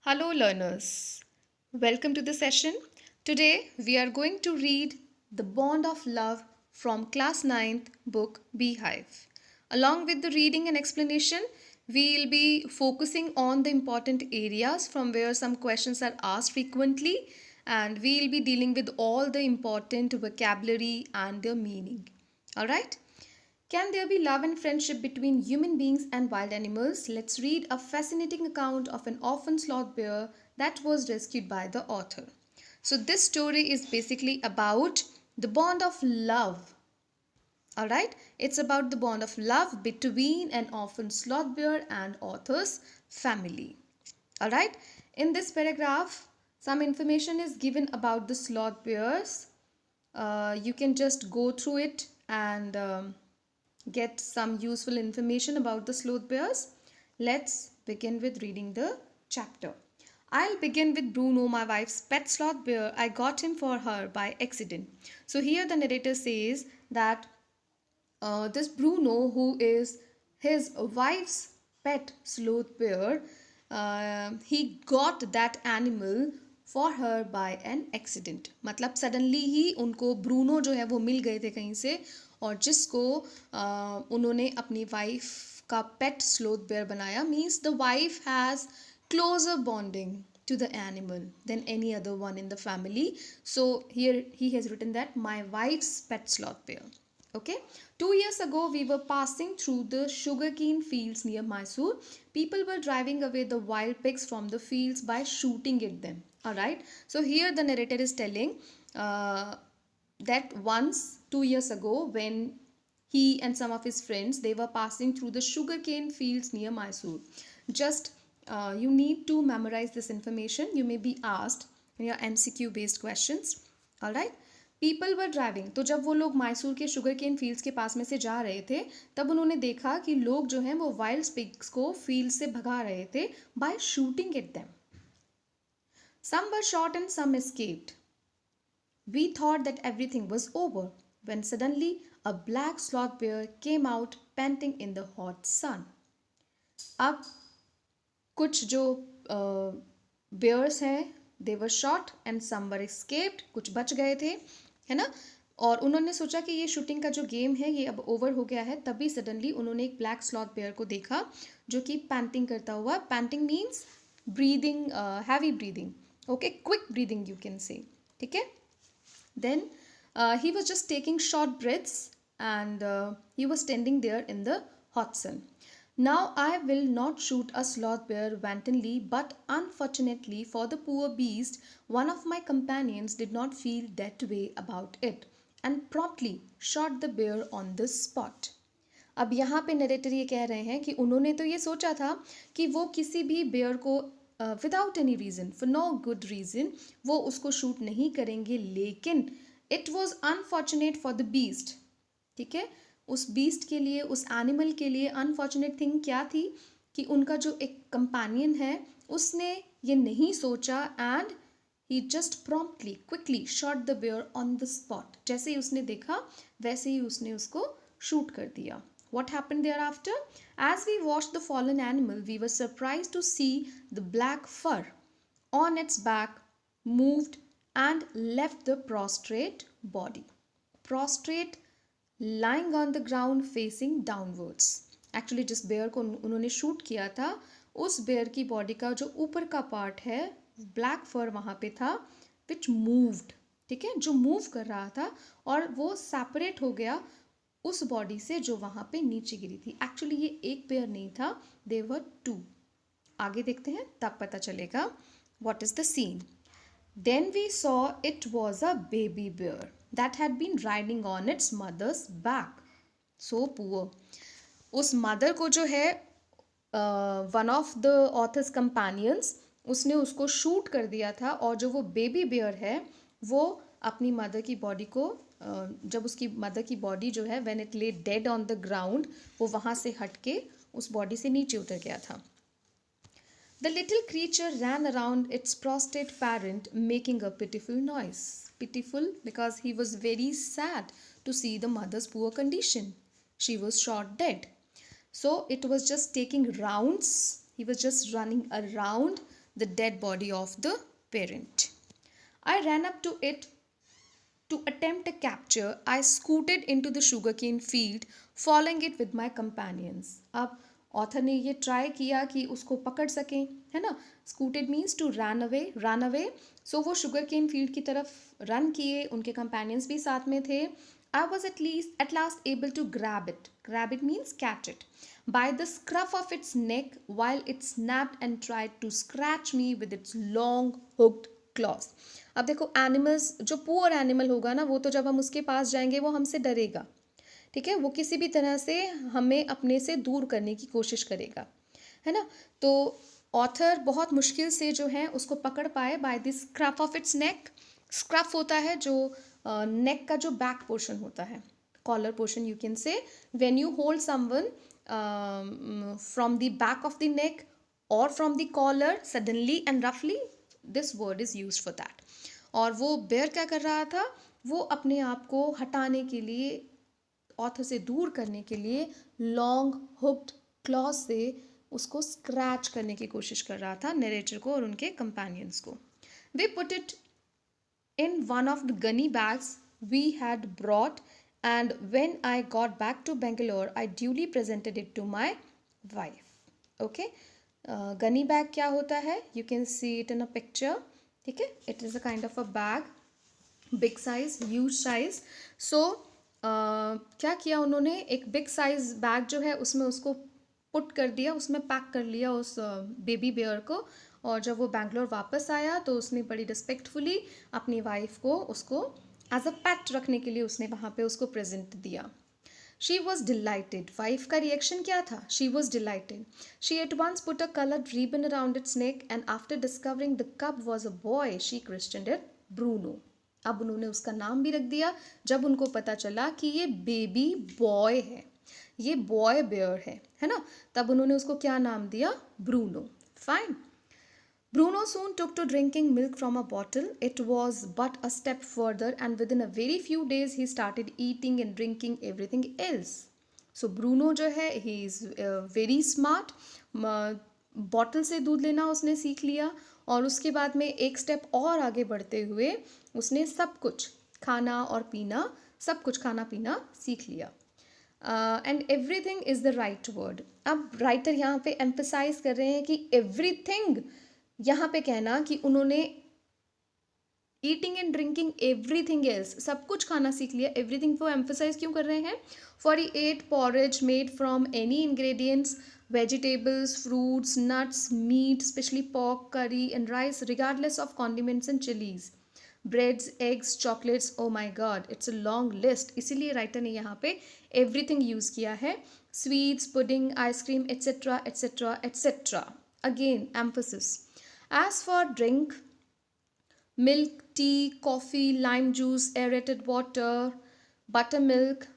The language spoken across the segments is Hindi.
Hello, learners. Welcome to the session. Today, we are going to read The Bond of Love from Class Ninth book Beehive. Along with the reading and explanation, we'll be focusing on the important areas from where some questions are asked frequently, and we'll be dealing with all the important vocabulary and their meaning. Alright? Can there be love and friendship between human beings and wild animals? Let's read a fascinating account of an orphan sloth bear that was rescued by the author. So, this story is basically about the bond of love. Alright, it's about the bond of love between an orphan sloth bear and author's family. Alright, in this paragraph, some information is given about the sloth bears. You can just go through it and get some useful information about the sloth bears. Let's begin with reading the chapter. I'll begin with Bruno, my wife's pet sloth bear. I got him for her by accident. So here the narrator says that this Bruno, who is his wife's pet sloth bear, he got that animal for her by an accident. मतलब सडनली ही उनको ब्रूनो जो है वो मिल गए थे कहीं से, और जिसको उन्होंने अपनी वाइफ का पेट स्लोथ बेयर बनाया. Means the wife has closer bonding to the animal than any other one in the family. So here he has written that my wife's pet sloth bear. Okay, 2 years ago we were passing through the sugarcane fields near Mysore. People were driving away the wild pigs from the fields by shooting at them. Alright, so here the narrator is telling that once 2 years ago, when he and some of his friends, they were passing through the sugarcane fields near Mysore. Just you need to memorize this information. You may be asked in your MCQ based questions. Alright, people were driving. तो जब वो लोग मैसूर के शुगर केन फील्ड्स के पास में से जा रहे थे, तब उन्होंने देखा कि लोग जो हैं वो वाइल्ड पिग्स को फील्ड से भगा रहे थे by shooting at them. Some were shot and some escaped. We thought that everything was over when suddenly a black sloth bear came out panting in the hot sun. अब कुछ जो बेयर्स हैं, they were shot and some were escaped, कुछ बच गए थे, है ना. और उन्होंने सोचा कि ये शूटिंग का जो गेम है ये अब ओवर हो गया है. तभी सडनली उन्होंने एक ब्लैक स्लॉथ बेयर को देखा जो कि पैंटिंग करता हुआ. Panting means breathing, heavy breathing. Okay, quick breathing you can say. ठीक है. Then he was just taking short breaths and he was standing there in the hot sun. Now I will not shoot a sloth bear wantonly, but unfortunately for the poor beast, one of my companions did not feel that way about it and promptly shot the bear on the spot. अब यहाँ पे नरेटर ये कह रहे हैं कि उन्होंने तो ये सोचा था कि वो किसी भी बेयर को without any reason, for no good reason, वो उसको शूट नहीं करेंगे, लेकिन it was unfortunate for the beast. ठीक है, उस बीस्ट के लिए, उस एनिमल के लिए अनफॉर्चुनेट थिंग क्या थी कि उनका जो एक कंपेनियन है उसने ये नहीं सोचा and he just promptly quickly shot the bear on the spot. जैसे ही उसने देखा वैसे ही उसने उसको शूट कर दिया. What happened thereafter? As we watched the fallen animal, we were surprised to see the black fur on its back moved and left the prostrate body. Prostrate, lying on the ground facing downwards. Actually जिस बेयर को उन्होंने शूट किया था, उस बेयर की बॉडी का जो ऊपर का पार्ट है, ब्लैक फर वहाँ पे था, विच मूव्ड. ठीक है, जो मूव कर रहा था और वो सेपरेट हो गया उस बॉडी से जो वहाँ पे नीचे गिरी थी. एक्चुअली ये एक बेयर नहीं था, दे वर टू. आगे देखते हैं तब पता चलेगा what is the scene. Then we saw it was a baby bear that had been riding on its mother's back. So poor. उस मदर को जो है one of the author's companions, उसने उसको शूट कर दिया था, और जो वो बेबी बेयर है वो अपनी मदर की बॉडी को जब उसकी मदर की बॉडी जो है व्हेन इट ले डेड ऑन द ग्राउंड, वो वहाँ से हट के उस बॉडी से नीचे उतर गया था. The little creature ran around its prostrate parent, making a pitiful noise. Pitiful because he was very sad to see the mother's poor condition. She was shot dead. So it was just taking rounds. He was just running around the dead body of the parent. I ran up to it to attempt a capture. I scooted into the sugarcane field, following it with my companions. अब ऑथर ने ये ट्राई किया कि उसको पकड़ सकें, है ना. स्कूटेड मीन्स टू रन अवे. सो वो शुगर केन फील्ड की तरफ रन किए, उनके कंपेनियंस भी साथ में थे. I was at last able to grab it. Grab it means catch it by the scruff of its neck while it snapped and tried to scratch me with its long hooked claws. अब देखो एनिमल्स, जो पुअर एनिमल होगा ना, वो तो जब हम उसके पास जाएंगे वो हमसे डरेगा, ठीक है. वो किसी भी तरह से हमें अपने से दूर करने की कोशिश करेगा, है ना. तो ऑथर बहुत मुश्किल से जो है उसको पकड़ pi by the scruff of its neck. Scruff होता है जो नेक का जो बैक पोर्शन होता है, collar portion you can say. When you hold someone from the back of the neck और from the collar suddenly and रफली, this word is used for that. और वो बेयर क्या कर रहा था, वो अपने आप को हटाने के लिए, ऑथर से दूर करने के लिए लॉन्ग हुक्ड क्लॉज से उसको स्क्रैच करने की कोशिश कर रहा था, नरेटर को और उनके कंपेनियंस को. We put it in one of the gunny bags we had brought and when I got back to Bangalore I duly presented it to my wife. Okay, gunny bag क्या होता है, you can see it in a picture, ठीक है. It is a kind of a bag, big size, huge size. So क्या किया उन्होंने, एक बिग साइज बैग जो है उसमें उसको पुट कर दिया, उसमें पैक कर लिया उस बेबी बेयर को. और जब वो बैंगलोर वापस आया तो उसने बड़ी रिस्पेक्टफुली अपनी वाइफ को उसको एज अ पेट रखने के लिए उसने वहाँ पे उसको प्रेजेंट दिया. She was delighted. वाइफ का रिएक्शन क्या था, she was delighted. She at once put a coloured ribbon around its neck and after discovering the cub was a boy she christened it Bruno. अब उन्होंने उसका नाम भी रख दिया. जब उनको पता चला कि ये बेबी बॉय है, ये बॉय बेयर है ना, तब उन्होंने उसको क्या नाम दिया, Bruno. Fine. Bruno soon took to drinking milk from a bottle. It was but a step further, and within a very few days he started eating and drinking everything else. So Bruno जो है, he is very smart. Bottle से दूध लेना उसने सीख लिया और उसके बाद में एक स्टेप और आगे बढ़ते हुए उसने सब कुछ खाना और पीना, सब कुछ खाना पीना सीख लिया. And everything is the right word. अब राइटर यहाँ पे एम्फसाइज कर रहे हैं कि एवरीथिंग, यहाँ पे कहना कि उन्होंने eating and drinking everything else, सब कुछ खाना सीख लिया. एवरीथिंग को एम्फसाइज क्यों कर रहे हैं, for he ate porridge made from any ingredients, vegetables, fruits, nuts, meat, especially pork, curry and rice, regardless of condiments and chilies, breads, eggs, chocolates. Oh my god, it's a long list. इसीलिए राइटर ने यहाँ पे everything यूज़ किया है. Sweets, pudding, ice cream, etc., etc., etc. Again, emphasis. As for drink, milk, tea, coffee, lime juice, aerated water, buttermilk,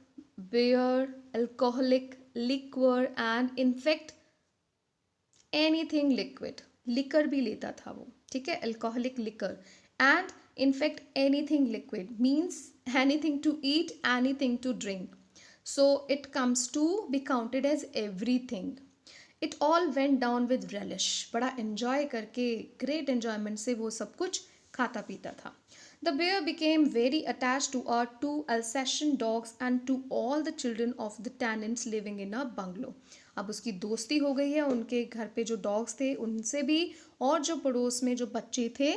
beer, alcoholic liquor and in fact anything liquid. Liquor भी लेता था वो, ठीक है, alcoholic liquor. And in fact anything liquid means anything to eat, anything to drink. So it comes to be counted as everything. It all went down with relish. बड़ा enjoy करके, great enjoyment से वो सब कुछ खाता पीता था. The bear became very attached to our two Alsatian dogs and to all the children of the tenants living in a bungalow. अब उसकी दोस्ती हो गई है उनके घर पे जो डॉग्स थे उनसे भी, और जो पड़ोस में जो बच्चे थे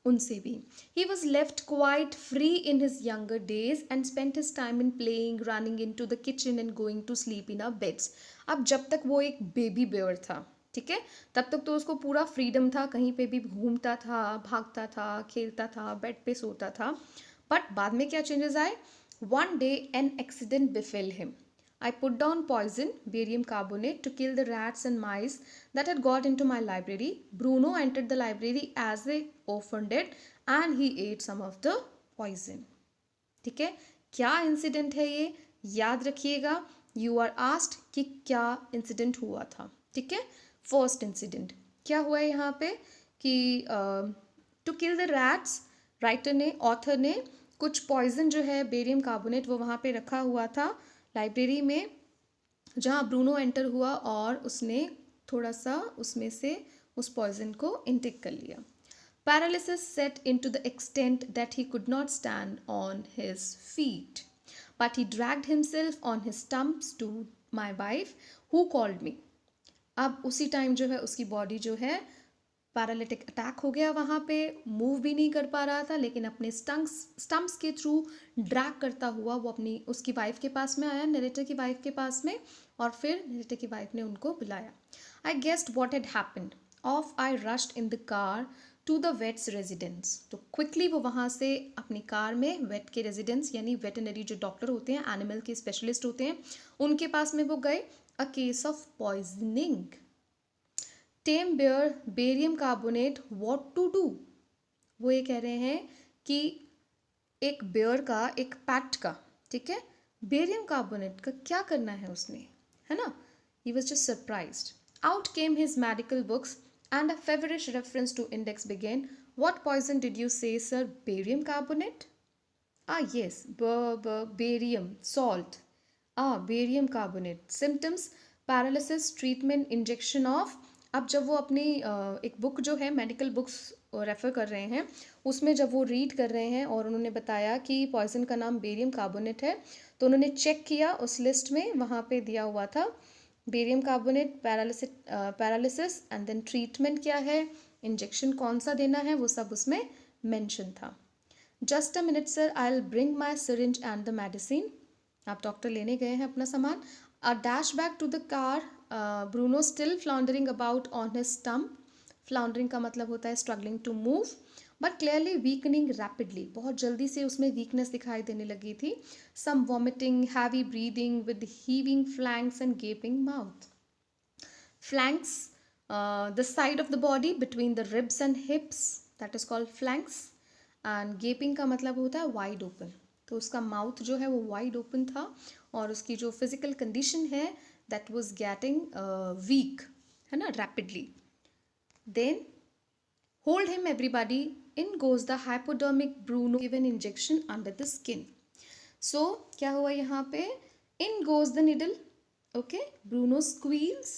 उनसे भी. He was left quite free in his younger days and spent his time in playing, running into the kitchen and going to sleep in our beds. अब जब तक वो एक बेबी बेयर था, ठीक है, तब तक तो उसको पूरा फ्रीडम था, कहीं पे भी घूमता था, भागता था, खेलता था, बेड पे सोता था. बट बाद में क्या चेंजेस आए, one day an accident befell him. I put down poison, barium carbonate, to kill the rats and mice that had got into my library. Bruno entered the library as they often did and he ate some of the poison. ठीक है, क्या इंसिडेंट है ये, याद रखिएगा. यू आर आस्क्ड कि क्या इंसिडेंट हुआ था, ठीक है. फर्स्ट इंसिडेंट क्या हुआ है यहाँ पे कि to kill the rats, writer ने, ऑथर ने कुछ पॉइजन जो है बेरियम कार्बोनेट वो वहाँ पे रखा हुआ था लाइब्रेरी में, जहाँ ब्रूनो एंटर हुआ और उसने थोड़ा सा उसमें से उस पॉइजन को इनटेक कर लिया. Paralysis set into the extent that he could not stand on his feet. But he dragged himself on his stumps to my wife, who called me. अब उसी टाइम जो है उसकी बॉडी जो है पैरालिटिक अटैक हो गया, वहाँ पे मूव भी नहीं कर पा रहा था, लेकिन अपने स्टम्प्स के थ्रू ड्रैग करता हुआ वो अपनी उसकी वाइफ के पास में आया, नरेटर की वाइफ के पास में, और फिर नरेटर की वाइफ ने उनको बुलाया. I guessed what had happened. Off I rushed in the car to the vet's residence. तो क्विकली वो वहाँ से अपनी कार में वेट के रेजिडेंस यानी वेटनरी जो डॉक्टर होते हैं, एनिमल के स्पेशलिस्ट होते हैं, उनके पास में वो गए. A case of poisoning. Tame bear barium carbonate what to do. वो ये कह रहे हैं कि एक बेयर का, एक पैट का, ठीक है, बेरियम कार्बोनेट का क्या करना है उसने, है ना. He was just surprised. Out came his medical books and a feverish reference to index began. What poison did you say, sir? Barium carbonate? Ah, yes, barium, salt. Ah, barium carbonate. Symptoms, paralysis, treatment, injection of. अब जब वो अपनी एक बुक जो है मेडिकल बुक्स रेफ़र कर रहे हैं, उसमें जब वो रीड कर रहे हैं और उन्होंने बताया कि पॉइजन का नाम बेरियम कार्बोनेट है, तो उन्होंने चेक किया उस लिस्ट में, वहाँ पे दिया हुआ था barium carbonate, paralysis and then treatment क्या है, इंजेक्शन कौन सा देना है, वो सब उसमें मेंशन था. Just a minute sir, I will bring my syringe and the medicine. आप डॉक्टर लेने गए हैं अपना सामान. A dash back to the car. Bruno still floundering about on his stump. Floundering का मतलब होता है struggling to move, but clearly weakening rapidly. बहुत जल्दी से उसमें वीकनेस दिखाई देने लगी थी. Some vomiting, heavy breathing with heaving flanks and gaping mouth. Flanks, the side of the body between the ribs and हिप्स, that is called flanks. And गेपिंग का मतलब होता है वाइड ओपन. तो उसका माउथ जो है वो वाइड ओपन था, और उसकी जो फिजिकल कंडीशन है दैट वाज गेटिंग वीक, है ना, rapidly. Then hold him everybody. In goes the hypodermic. Bruno give an injection under the skin. So क्या हुआ यहाँ पे, in goes the needle. Okay, Bruno squeals,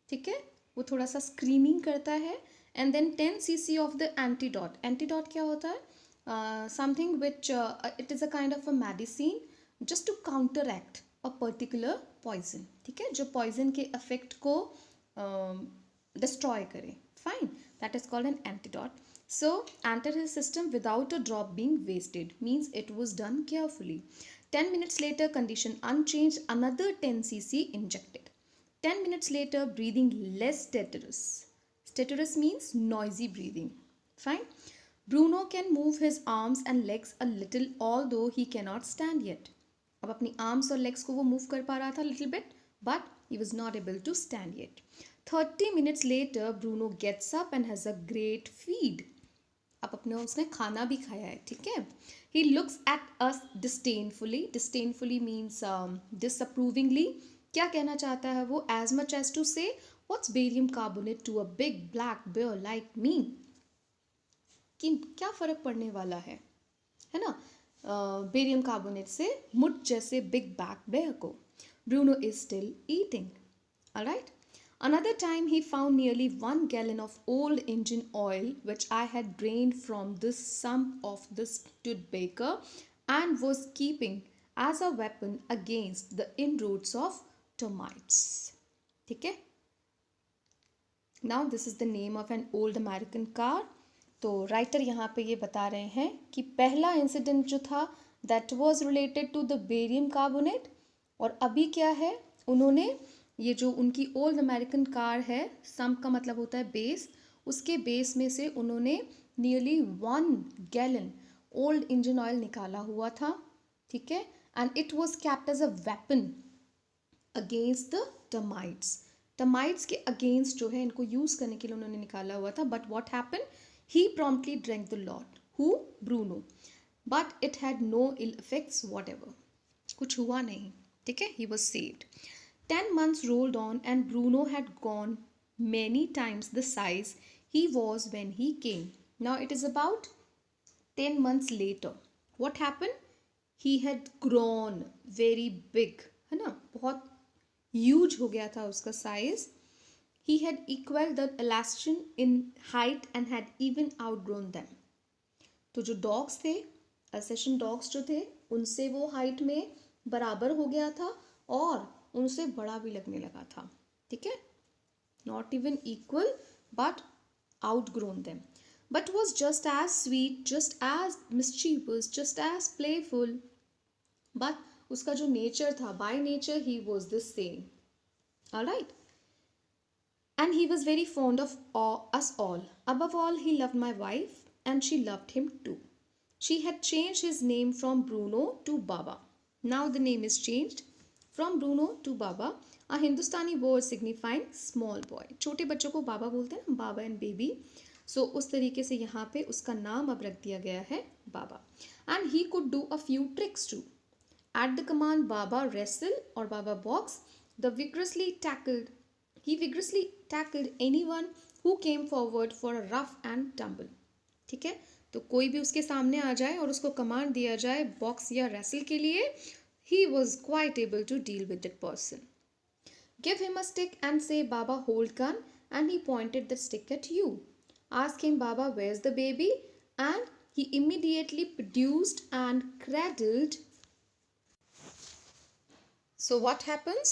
ठीक है, वो थोड़ा सा स्क्रीमिंग करता है. and then 10 cc of the antidote. antidote क्या होता है, something which it is a kind of a medicine just to counteract a particular poison, ठीक है, जो poison के effect को destroy करे. Fine, that is called an antidote. So entered his system without a drop being wasted, means it was done carefully. 10 minutes later, condition unchanged, another 10 cc injected. 10 minutes later, breathing less stertorous. Stertorous means noisy breathing. Fine. Bruno can move his arms and legs a little, although he cannot stand yet. अब अपनी arms और legs को वो move कर पा रहा था little bit, but he was not able to stand yet. 30 minutes later, Bruno gets up and has a great feed. अब अपने उसने खाना भी खाया है, ठीक है. He looks at us disdainfully. Disdainfully means disapprovingly. क्या कहना चाहता है वो, as much as to say, what's barium carbonate to a big black bear like me? कि क्या फ़र्क पड़ने वाला है ना, बेरियम कार्बोनेट से मुझ जैसे बिग बैक बेयर को. Bruno is still eating. Alright. Another time he found nearly 1 gallon of old engine oil which I had drained from the sump of the Studebaker and was keeping as a weapon against the inroads of termites. ठीक है. Now this is the name of an old American car. तो राइटर यहाँ पे ये बता रहे हैं कि पहला इंसिडेंट जो था that was related to the barium carbonate, और अभी क्या है, उन्होंने ये जो उनकी ओल्ड अमेरिकन कार है, सम्प का मतलब होता है बेस, उसके बेस में से उन्होंने nearly 1 gallon old engine oil निकाला हुआ था, ठीक है. And it was kept as a weapon against the termites. Termites के अगेंस्ट जो है इनको यूज़ करने के लिए उन्होंने निकाला हुआ था. But what happen, he promptly drank the lot. Who? Bruno. But it had no ill effects whatever. कुछ हुआ नहीं, ठीक है. He was saved. 10 months rolled on and Bruno had gone many times the size he was when he came. Now it is about 10 months later. What happened? He had grown very big, है ना, बहुत huge हो गया था उसका size. He had equaled the Alaskan in height and had even outgrown them. तो जो डॉग्स थे, असेशन डॉग्स जो थे, उनसे वो हाइट में बराबर हो गया था और उनसे बड़ा भी लगने लगा था. ठीक है, not even equal but outgrown them, but was just as sweet, just as mischievous, just as playful. But उसका जो नेचर था, by nature he was the same. All right. And he was very fond of us all. Above all, he loved my wife, and she loved him too. She had changed his name from Bruno to Baba. Now the name is changed from Bruno to Baba, a Hindustani word signifying small boy. छोटे बच्चों को बाबा बोलते हैं ना, बाबा एंड बेबी. सो उस तरीके से यहाँ पे उसका नाम अब रख दिया गया है Baba. And he could do a few tricks too. At the command Baba wrestle or Baba box, he vigorously tackled anyone who came forward for a rough and tumble. ठीक है, तो कोई भी उसके सामने आ जाए और उसको कमांड दिया जाए बॉक्स या रेसल के लिए, he was quite able to deal with that person. Give him a stick and say, Baba, hold gun, and he pointed the stick at you. Ask him, Baba, where's the baby? And he immediately produced and cradled. So what happens?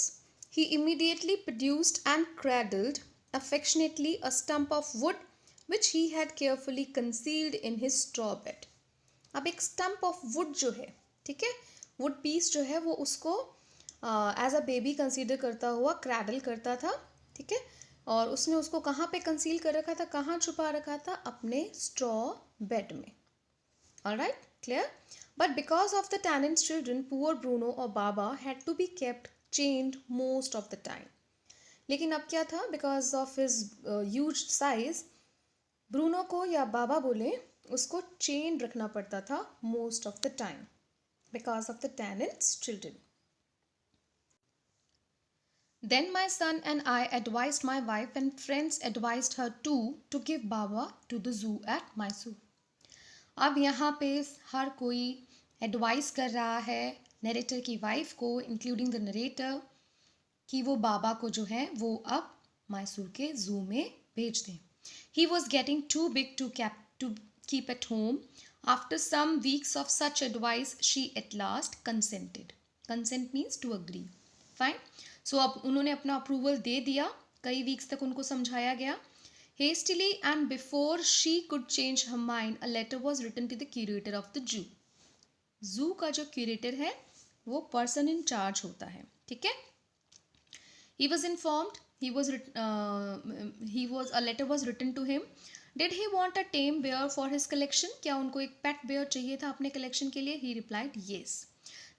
He immediately produced and cradled affectionately a stump of wood which he had carefully concealed in his straw bed. अब एक स्टम्प ऑफ वुड जो है, ठीक है, वुड पीस जो है वो उसको एज अ बेबी कंसीडर करता हुआ क्रैडल करता था. ठीक है, और उसने उसको कहाँ पे कंसील कर रखा था, कहाँ छुपा रखा था, अपने स्ट्रॉ बेड में. Alright, clear. But because of the tenant's children, poor Bruno or Baba had to be kept chained most of the time. लेकिन अब क्या था, because of his huge size, Bruno को या बाबा बोले, उसको चेन रखना पड़ता था most of the time because of the tenant's children. Then my son and I advised my wife, and friends advised her too, to give Baba to the zoo at Mysore. अब यहाँ पे हर कोई एडवाइस कर रहा है नरेटर की वाइफ को, इंक्लूडिंग द नरेटर, कि वो बाबा को जो है वो अब मैसूर के जू में भेज दें. He was getting too big to keep at home. After some weeks of such advice, she at last consented. Consent means to agree. Fine. So अब उन्होंने अपना अप्रूवल दे दिया. कई वीक्स तक उनको समझाया गया. Hastily and before she could change her mind, a letter was written to the curator of the zoo. Zoo का जो curator है वो person in charge होता है. ठीक है. He was informed. A letter was written to him. Did he want a tame bear for his collection? क्या उनको एक pet bear चाहिए था अपने collection के लिए? He replied yes.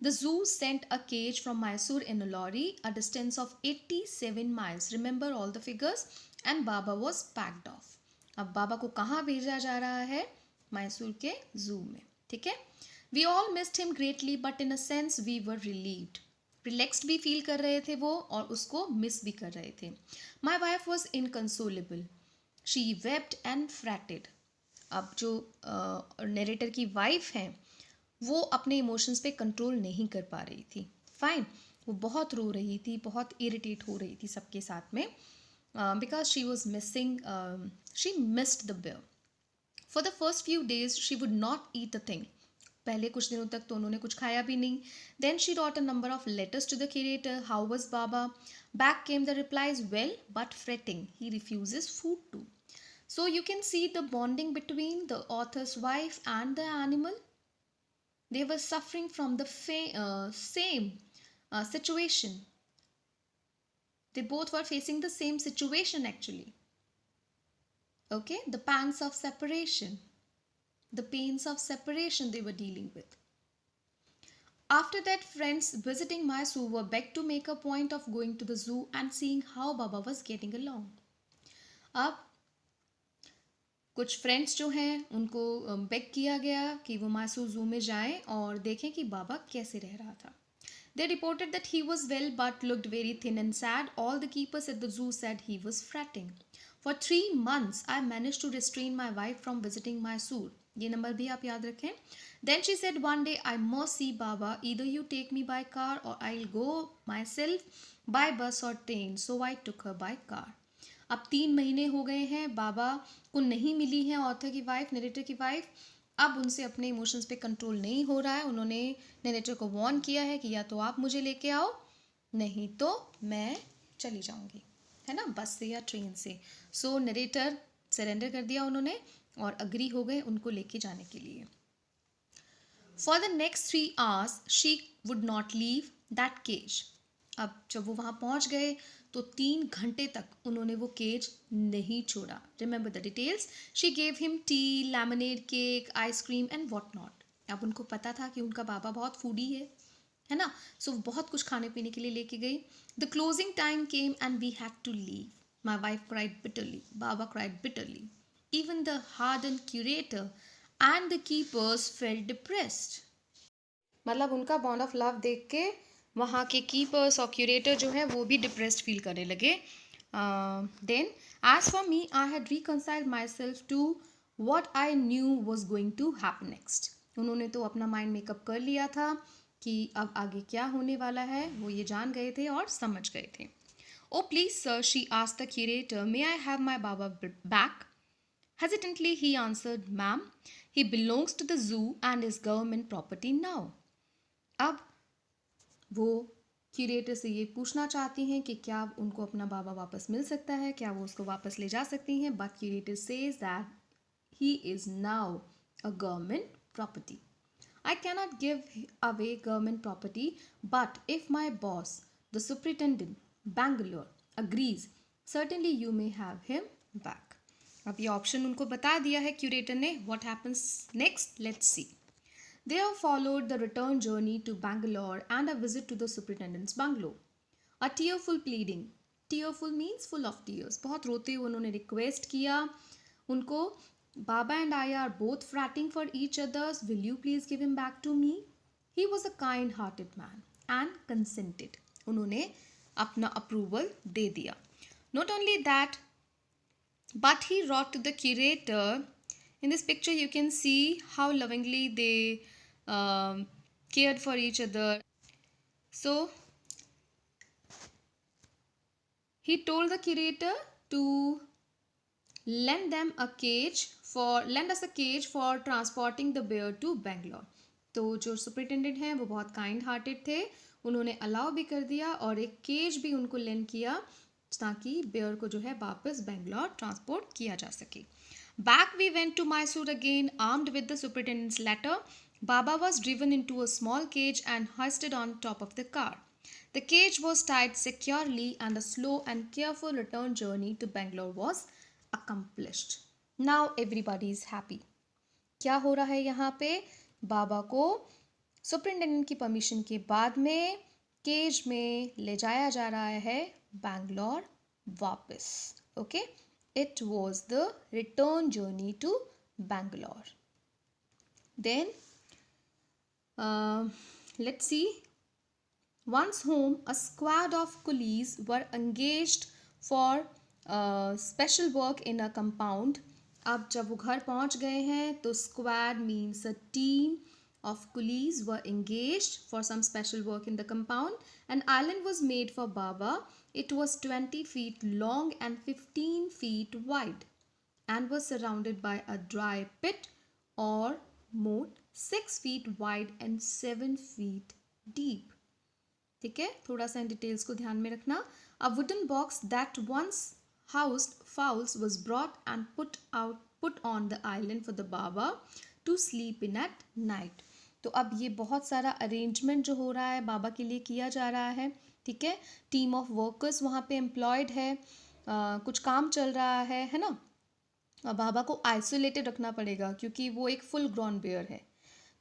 The zoo sent a cage from Mysore in a lorry, a distance of 87 miles. Remember all the figures. And Baba was packed off. अब बाबा को कहाँ भेजा जा रहा है? मैसूर के जू में. ठीक है. We all missed him greatly, but in a sense we were relieved. Relaxed भी फील कर रहे थे वो और उसको मिस भी कर रहे थे. My wife was inconsolable. She wept and fretted. अब जो नरेटर की वाइफ है वो अपने इमोशंस पे कंट्रोल नहीं कर पा रही थी. फाइन, वो बहुत रो रही थी, बहुत इरिटेट हो रही थी सबके साथ में, because she was missing, she missed the bear. For the first few days she would not eat a thing. पहले कुछ दिनों तक तो उन्होंने कुछ खाया भी नहीं. Then she wrote a number of letters to the curator. How was Baba? Back came the replies, well but fretting. He refuses food too. So you can see the bonding between the author's wife and the animal. They were suffering from the same situation. They both were facing the same situation actually. Okay, the pangs of separation. The pains of separation they were dealing with. After that, friends visiting Mysore were begged to make a point of going to the zoo and seeing how Baba was getting along. अब कुछ फ्रेंड्स जो हैं उनको बेग किया गया कि वो मैसूर जू में जाएं और देखें कि बाबा कैसे रह रहा था. They reported that he was well but looked very thin and sad. All the keepers at the zoo said he was fretting. For 3 months, I managed to restrain my wife from visiting Mysore. ये नंबर भी आप याद रखें. Then she said one day, I must see Baba. Either you take me by car or I'll go myself by bus or train. So I took her by car. अब 3 महीने हो गए हैं, बाबा को नहीं मिली है ऑथर की वाइफ, नरेटर की वाइफ। अब उनसे अपने इमोशंस पे कंट्रोल नहीं हो रहा है। उन्होंने नरेटर को वार्न किया है कि या तो आप मुझे लेके आओ, नहीं तो मैं चली जाऊंगी, है ना, बस से या ट्रेन से। सो नरेटर सरेंडर कर दिया उन्होंने और अग्री हो गए उनको लेके जाने के लिए। For the next 3 hours she would not leave that cage. अब जब वो वहाँ पहुँच गए तो 3 घंटे तक उन्होंने वो केज नहीं छोड़ा। Remember the details, she gave him T, lemonade, cake, ice cream and what not. अब उनको पता था कि उनका बाबा बहुत फूडी है ना, सो बहुत कुछ खाने पीने के लिए लेके गई। The closing time came and we had to leave. My wife cried bitterly, Baba cried bitterly, even the hardened curator and the keepers felt depressed. मतलब उनका बॉन्ड ऑफ लव देख के वहाँ के कीपर्स और क्यूरेटर जो है वो भी डिप्रेस्ड फील करने लगे। Then as for me I had reconciled myself to what I knew was going to happen next. उन्होंने तो अपना माइंड मेकअप कर लिया था कि अब आगे क्या होने वाला है, वो ये जान गए थे और समझ गए थे। Oh please sir, she asked the curator, may I have my Baba back? Hesitantly he answered, ma'am, he belongs to the zoo and is government property now. अब वो क्यूरेटर से ये पूछना चाहती हैं कि क्या उनको अपना बाबा वापस मिल सकता है, क्या वो उसको वापस ले जा सकती हैं, but curator says that he is now a government property. I cannot give away government property, but if my boss, the superintendent, Bangalore, agrees, certainly you may have him back. अब ये ऑप्शन उनको बता दिया है क्यूरेटर ने. What happens next? Let's see. There followed the return journey to Bangalore and a visit to the superintendent's bungalow. A tearful pleading. Tearful means full of tears. बहुत रोते हुए उन्होंने रिक्वेस्ट किया उनको, Baba and I are both fretting for each other. Will you please give him back to me? He was a kind-hearted man and consented. उन्होंने अपना अप्रूवल दे दिया. Not only that, but he wrote to the curator. In this picture, you can see how lovingly they cared for each other. So, he told the curator to lend us a cage for transporting the bear to Bangalore. तो जो सुपरिटेंडेंट हैं वो बहुत काइंड हार्टेड थे, उन्होंने अलाउ भी कर दिया और एक केज भी उनको लेंड किया ताकि बेयर को जो है वापस बेंगलोर ट्रांसपोर्ट किया जा सके. Back we went to Mysore again, armed with the superintendent's letter. Baba was driven into a small cage and hoisted on top of the car. The cage was tied securely and a slow and careful return journey to Bangalore was accomplished. Now everybody is happy. क्या हो रहा है यहाँ पे? बाबा को सुपरिटेंडेंट की परमिशन के बाद में केज में ले जाया जा रहा है बैंगलोर वापस. Okay, it was the return journey to Bangalore. Then let's see. Once home, a squad of coolies were engaged for special work in a compound. अब जब वो घर पहुंच गए हैं तो squad means a team of coolies were engaged for some special work in the compound. An island was made for Baba. It was 20 feet long and 15 feet wide and was surrounded by a dry pit or moat 6 feet wide and 7 feet deep. ठीक है, थोड़ा सा इन डिटेल्स को ध्यान में रखना. A wooden box that once housed fowls was brought and put on the island for the Baba to sleep in at night. तो अब ये बहुत सारा अरेंजमेंट जो हो रहा है बाबा के लिए किया जा रहा है. ठीक है, टीम ऑफ वर्कर्स वहाँ पे एम्प्लॉयड है, कुछ काम चल रहा है ना. बाबा को आइसोलेटेड रखना पड़ेगा क्योंकि वो एक फुल ग्रॉन बेयर है.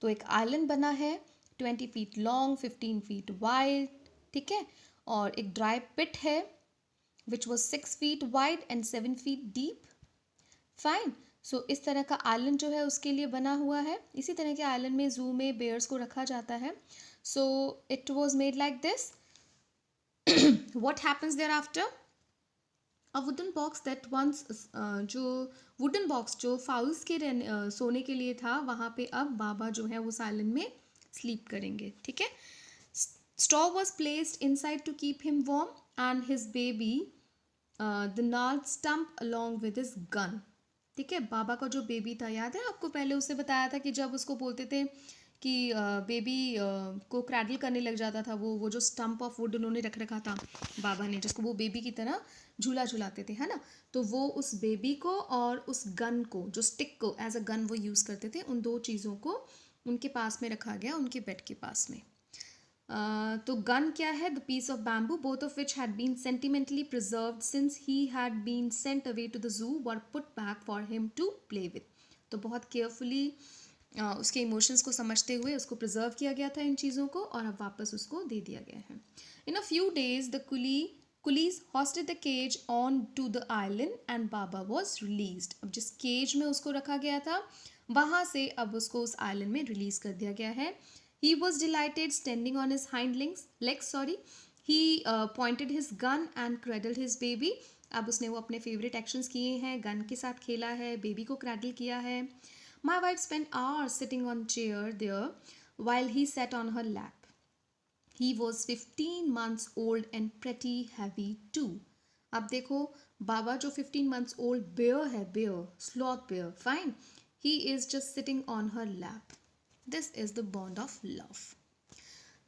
तो एक आइलैंड बना है 20 फीट लॉन्ग, 15 फीट वाइड. ठीक है, और एक ड्राई पिट है which was 6 feet wide and 7 feet deep. Fine. So इस तरह का आइलैंड जो है उसके लिए बना हुआ है. इसी तरह के आइलैंड में जू में बेयर्स को रखा जाता है. So it was made like this. What happens thereafter? A wooden box that once, जो वुडन बॉक्स जो फाउल्स के सोने के लिए था वहाँ पे अब बाबा जो है उस आइलैंड में स्लीप करेंगे. ठीक है. Straw was placed inside to keep him warm and his baby the नाल stump along with his gun. ठीक है, बाबा का जो बेबी था, याद है आपको, पहले उसने बताया था कि जब उसको बोलते थे कि बेबी को क्रैडल करने लग जाता था, वो जो स्टम्प ऑफ वुड उन्होंने रख रखा था बाबा ने, जिसको वो बेबी की तरह झूला झुलाते थे, है ना। तो वो उस बेबी को और उस गन को, जो स्टिक को एज अ गन वो यूज़ करते थे, उन दो चीज़ों को उनके पास में रखा गया, उनके बेड के पास में। तो गन क्या है? The piece of bamboo, both of which had been sentimentally preserved since he had been sent away to the zoo, were put back for him to play with. तो बहुत केयरफुली उसके इमोशंस को समझते हुए उसको प्रिजर्व किया गया था इन चीज़ों को, और अब वापस उसको दे दिया गया है। In a few days the coolies hoisted the cage on to the island and Baba was released. अब जिस केज में उसको रखा गया था वहाँ से अब उसको उस आइलैंड में रिलीज कर दिया गया है। He was delighted, standing on his hind legs. He pointed his gun and cradled his baby. अब उसने वो अपने फेवरेट एक्शंस किए हैं, गन के साथ खेला है, बेबी को क्रैडल किया है। My wife spent hours sitting on chair there while he sat on her lap. He was 15 months old and pretty heavy too. अब देखो, बाबा जो 15 months old bear है, bear, sloth bear, fine. He is just sitting on her lap. This is the bond of love.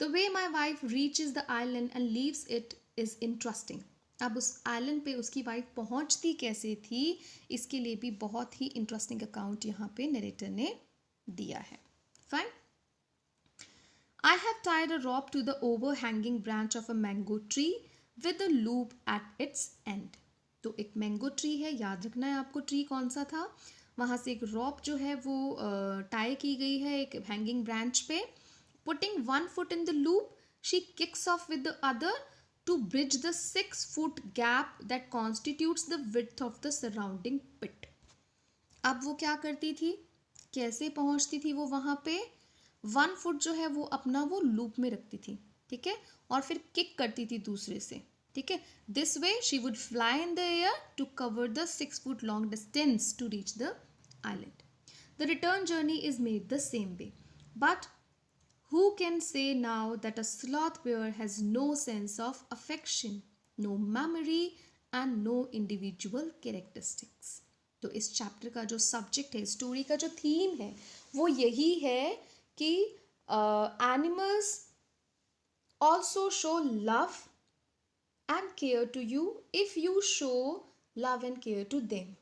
The way my wife reaches the island and leaves it is interesting. अब उस आइलैंड पे उसकी वाइफ पहुंचती कैसे थी, इसके लिए भी बहुत ही इंटरेस्टिंग अकाउंट यहाँ पे नरेटर ने दिया है। Fine. I have tied a rope to the overhanging branch of a mango tree with a loop at its end. तो एक मैंगो ट्री है, याद रखना है आपको ट्री कौन सा था। वहाँ से एक रॉप जो है वो टाई की गई है एक हैंगिंग ब्रांच पे। Putting one foot in the loop, she kicks off with the other to bridge the 6-foot gap that constitutes the width of the surrounding pit. अब वो क्या करती थी, कैसे पहुंचती थी वो वहाँ पे? 1 फुट जो है वो अपना वो लूप में रखती थी, ठीक है, और फिर किक करती थी दूसरे से, ठीक है। This way she would fly in the air to cover the 6 foot long distance to reach the island. The return journey is made the same way, but who can say now that a sloth bear has no sense of affection, no memory and no individual characteristics? तो इस चैप्टर का जो सब्जेक्ट है, स्टोरी का जो थीम है, वो यही है कि animals also show love and care to you if you show love and care to them.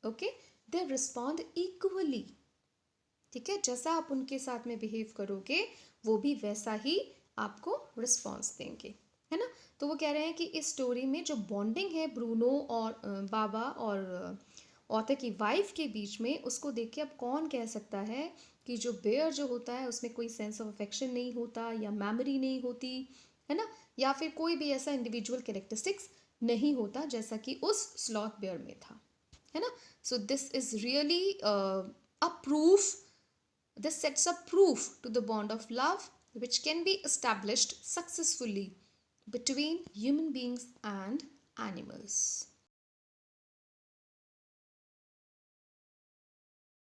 Okay, they respond equally, ठीक है। जैसा आप उनके साथ में बिहेव करोगे वो भी वैसा ही आपको रिस्पॉन्स देंगे, है ना। तो वो कह रहे हैं कि इस स्टोरी में जो बॉन्डिंग है ब्रूनो और बाबा और ऑथर की वाइफ के बीच में, उसको देख के अब कौन कह सकता है कि जो बेयर जो होता है उसमें कोई सेंस ऑफ अफेक्शन नहीं होता या मेमोरी नहीं होती, है ना, या फिर कोई भी ऐसा इंडिविजुअल कैरेक्टरिस्टिक्स नहीं होता जैसा कि उस स्लॉथ बेयर में था, है ना। So this is really a proof, this sets a proof to the bond of love which can be established successfully between human beings and animals.